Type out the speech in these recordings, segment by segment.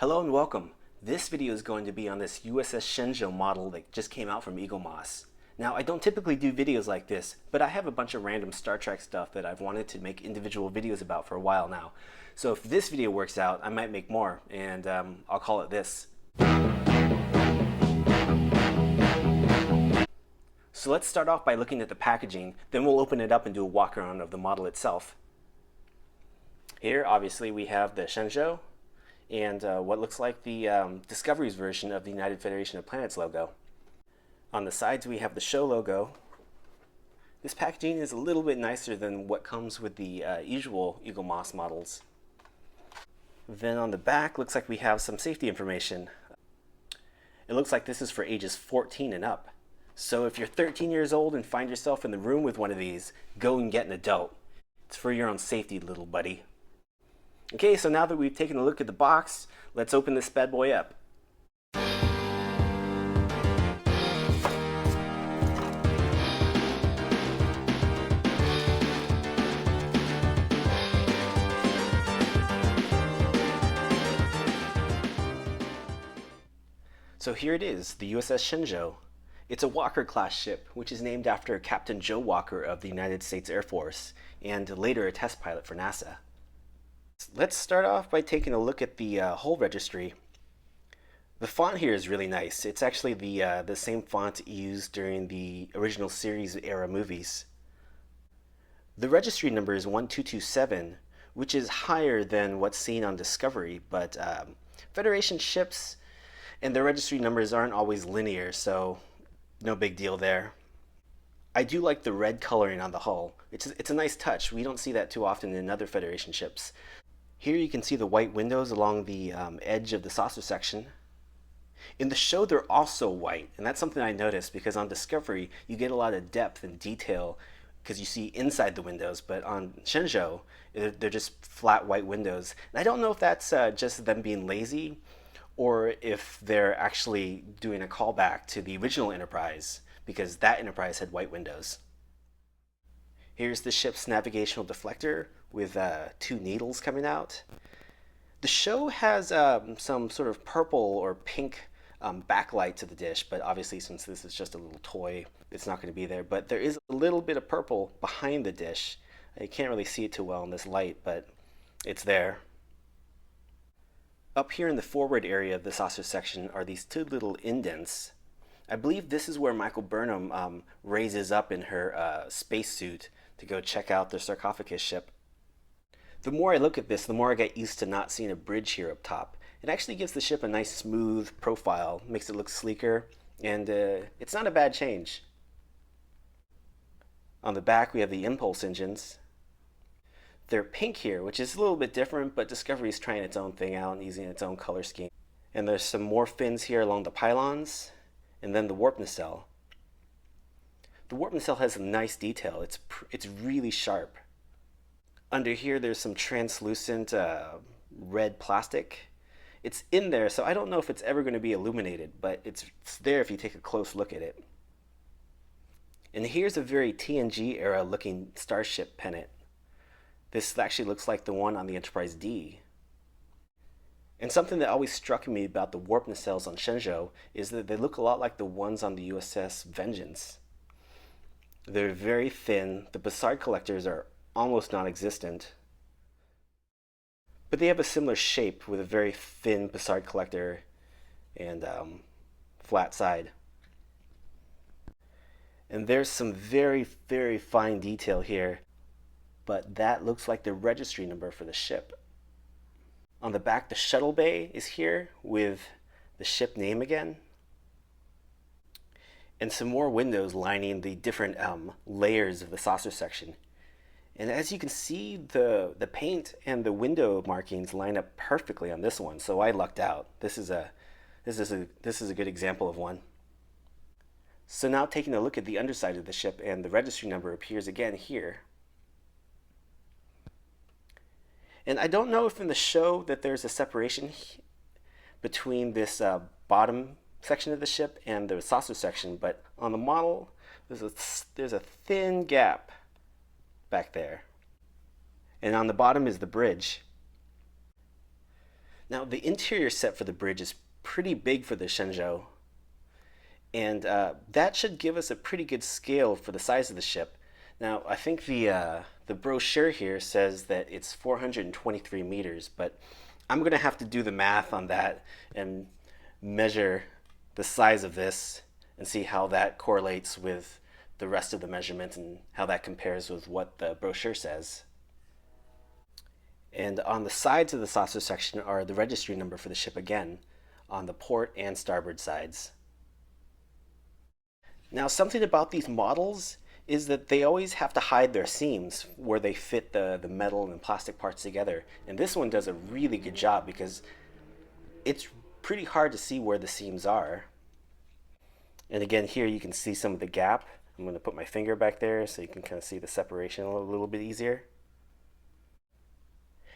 Hello and welcome. This video is going to be on this USS Shenzhou model that just came out from Eaglemoss. Now, I don't typically do videos like this, but I have a bunch of random Star Trek stuff that I've wanted to make individual videos about for a while now. So if this video works out, I might make more, and I'll call it this. So let's start off by looking at the packaging, then we'll open it up and do a walk around of the model itself. Here, obviously, we have the Shenzhou, and what looks like the Discovery's version of the United Federation of Planets logo. On the sides we have the show logo. This packaging is a little bit nicer than what comes with the usual Eaglemoss models. Then on the back looks like we have some safety information. It looks like this is for ages 14 and up. So if you're 13 years old and find yourself in the room with one of these, go and get an adult. It's for your own safety, little buddy. Okay, so now that we've taken a look at the box, let's open this bad boy up. So here it is, the USS Shenzhou. It's a Walker-class ship, which is named after Captain Joe Walker of the United States Air Force, and later a test pilot for NASA. Let's start off by taking a look at the hull registry. The font here is really nice. It's actually the same font used during the original series era movies. The registry number is 1227, which is higher than what's seen on Discovery, but Federation ships and their registry numbers aren't always linear, so no big deal there. I do like the red coloring on the hull. It's a nice touch. We don't see that too often in other Federation ships. Here you can see the white windows along the edge of the saucer section. In the show they're also white, and that's something I noticed because on Discovery you get a lot of depth and detail because you see inside the windows, but on Shenzhou they're just flat white windows. And I don't know if that's just them being lazy or if they're actually doing a callback to the original Enterprise, because that Enterprise had white windows. Here's the ship's navigational deflector with two needles coming out. The show has some sort of purple or pink backlight to the dish, but obviously since this is just a little toy, it's not going to be there. But there is a little bit of purple behind the dish. You can't really see it too well in this light, but it's there. Up here in the forward area of the saucer section are these two little indents. I believe this is where Michael Burnham raises up in her spacesuit to go check out the sarcophagus ship. The more I look at this, the more I get used to not seeing a bridge here up top. It actually gives the ship a nice smooth profile, makes it look sleeker, and it's not a bad change. On the back we have the impulse engines. They're pink here, which is a little bit different, but Discovery's trying its own thing out and using its own color scheme. And there's some more fins here along the pylons, and then the warp nacelle. The warp nacelle has a nice detail. It's really sharp. Under here there's some translucent red plastic. It's in there, so I don't know if it's ever going to be illuminated, but it's there if you take a close look at it. And here's a very TNG era looking starship pennant. This actually looks like the one on the Enterprise D. And something that always struck me about the warp nacelles on Shenzhou is that they look a lot like the ones on the USS Vengeance. They're very thin. The Bussard collectors are almost non-existent. But they have a similar shape with a very thin Bussard collector and flat side. And there's some very, very fine detail here, but that looks like the registry number for the ship. On the back, the shuttle bay is here with the ship name again. And some more windows lining the different layers of the saucer section. And as you can see, the paint and the window markings line up perfectly on this one, so I lucked out. This is a good example of one. So now taking a look at the underside of the ship, and the registry number appears again here. And I don't know if in the show that there's a separation between this bottom section of the ship and the saucer section, but on the model there's a thin gap back there. And on the bottom is the bridge. Now, the interior set for the bridge is pretty big for the Shenzhou, and that should give us a pretty good scale for the size of the ship. Now, I think the brochure here says that it's 423 meters, but I'm going to have to do the math on that and measure the size of this and see how that correlates with the rest of the measurements and how that compares with what the brochure says. And on the sides of the saucer section are the registry number for the ship again, on the port and starboard sides. Now, something about these models is that they always have to hide their seams where they fit the metal and plastic parts together. And this one does a really good job because it's pretty hard to see where the seams are. And again, here you can see some of the gap. I'm going to put my finger back there so you can kind of see the separation a little bit easier.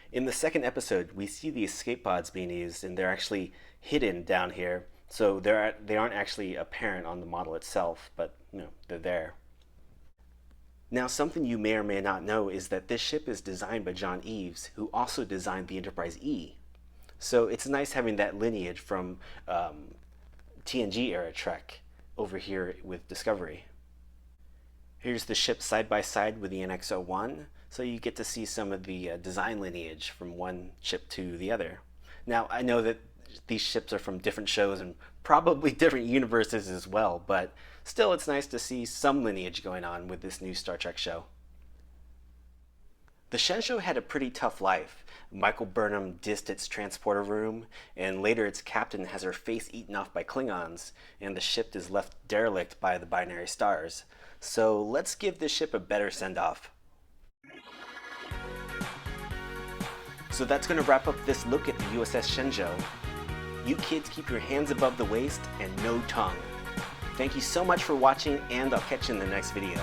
In the second episode, we see the escape pods being used, and they're actually hidden down here. So they aren't actually apparent on the model itself, but they're there. Now, something you may or may not know is that this ship is designed by John Eaves, who also designed the Enterprise E. So it's nice having that lineage from TNG era Trek over here with Discovery. Here's the ship side by side with the NX-01, so you get to see some of the design lineage from one ship to the other. Now, I know that these ships are from different shows and probably different universes as well, but still it's nice to see some lineage going on with this new Star Trek show. The Shenzhou had a pretty tough life. Michael Burnham dissed its transporter room, and later its captain has her face eaten off by Klingons, and the ship is left derelict by the binary stars. So let's give this ship a better send-off. So that's going to wrap up this look at the USS Shenzhou. You kids keep your hands above the waist and no tongue. Thank you so much for watching, and I'll catch you in the next video.